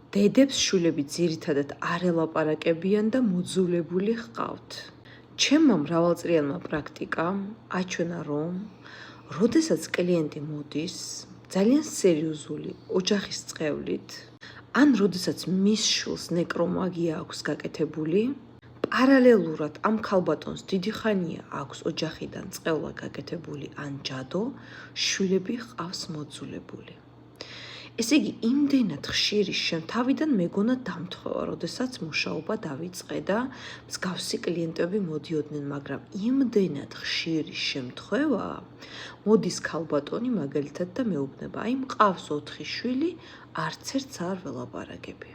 დედებს შვილები ძირითადად არ ელაპარაკებიან და მოძულებული ჰყავთ. ჩემმა მრავალწლიანმა პრაქტიკამ აჩვენა, რომ როდესაც კლიენტი მოდის ძალიან სერიოზული ოჯახის წყევლით, ან როდესაც მის შვილს ნეკრომაგია აქვს გაკეთებული, პარალელურად ამ ქალბატონს დიდი ხანია აქვს ოჯახიდან წყევლა გაკეთებული ან ჯადო, შვილები ჰყავს მოძულებული. ესე იგი, იმდენად ხშირი თავიდან მეგონა დამთხოვა, როდესაც მუშაობა დავიწყე და მსგავსი კლიენტები მოდიოდნენ, მაგრამ იმდენად ხშირი შემთხვევა, მოდის ქალბატონი მაგალითად და მეუბნება, აი მყავს 4 შვილი, არც ერთს არ ველაპარაკები.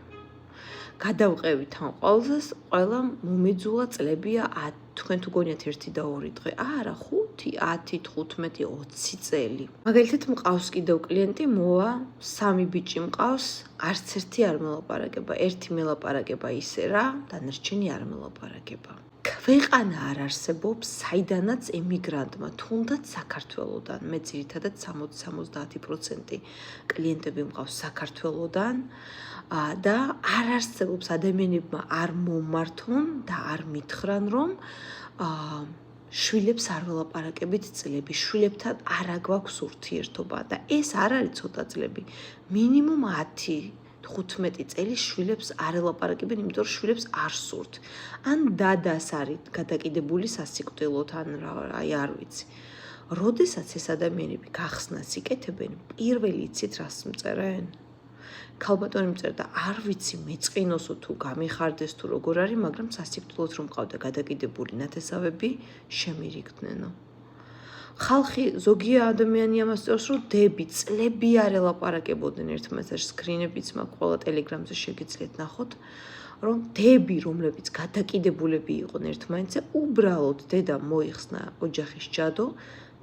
გადავყევით ამ ყველას, ყველა მომეძულა წლებია, თქვენ თუ გონიათ 1 და 2 დღე, არა 5, 10, 15, 20 წელი. მაგალითად მყავს კიდევ კლიენტი, მოვა, 3 ბიჭი მყავს, არც ერთი არ მელაპარაკება, ერთი მელაპარაკება ისე რა, დანარჩენი არ მელაპარაკება. ქვეყანა არ არსებობს, საიდანაც ემიგრანტმა, თუნდაც საქართველოდან, მე ძირითადად 60-70% კლიენტები მყავს საქართველოდან და არ არსებობს ადამიანებმა არ მომართონ და არ მითხრან, რომ შვილებს არ ველაპარაკებით წლები, შვილებთან არ აგვაქვს ურთიერთობა და ეს არ არის ცოტა წლები, მინიმუმ 10-15 წელი შვილებს არ ელაპარაკებენ, იმიტომ რომ შვილებს არ სურთ. ან დადას არის გადაკიდებული სასიკვდილოდ, ან აი არ ვიცი. როდესაც ეს ადამიანები გახსნას იკეთებენ, პირველი იცით რას მწერენ? ქალბატონი მწერდა, არ ვიცი მეწყინოსო თუ გამიხარდეს თუ როგორ არის, მაგრამ სასიკვდილოდ რომ ყავდა გადაკიდებული ნათესავები, შემირიგდნენო. ხალხი ზოგი ადამიანი ამას წერს, რომ დები წლები არ ელაპარაკებოდნენ ერთმანეთს, სკრინებიც მაქვს, ყველა ტელეგრამზე შეგიძლიათ ნახოთ, რომ დები, რომლებიც გადაკიდებულები იყვნენ ერთმანეთზე, უბრალოდ დედა მოიხსნა ოჯახის ჯადო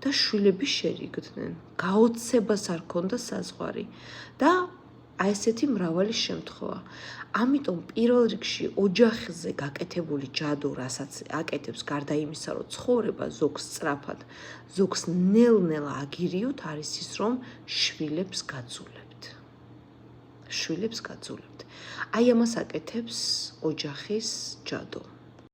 და შვილები შერიგდნენ. გაოცებას არ ქონდა საზღვარი და აი ესეთი მრავალი შემთხვევა. ამიტომ პირველ რიგში ოჯახზე გაკეთებული ჯადო, რასაც აკეთებს გარდა იმისა, რომ ცხოვრება ზოგს სწრაფად, ზოგს ნელ-ნელა აგირიოთ, არის ის, რომ შვილებს გაძულებთ. შვილებს გაძულებთ. აი ამას აკეთებს ოჯახის ჯადო.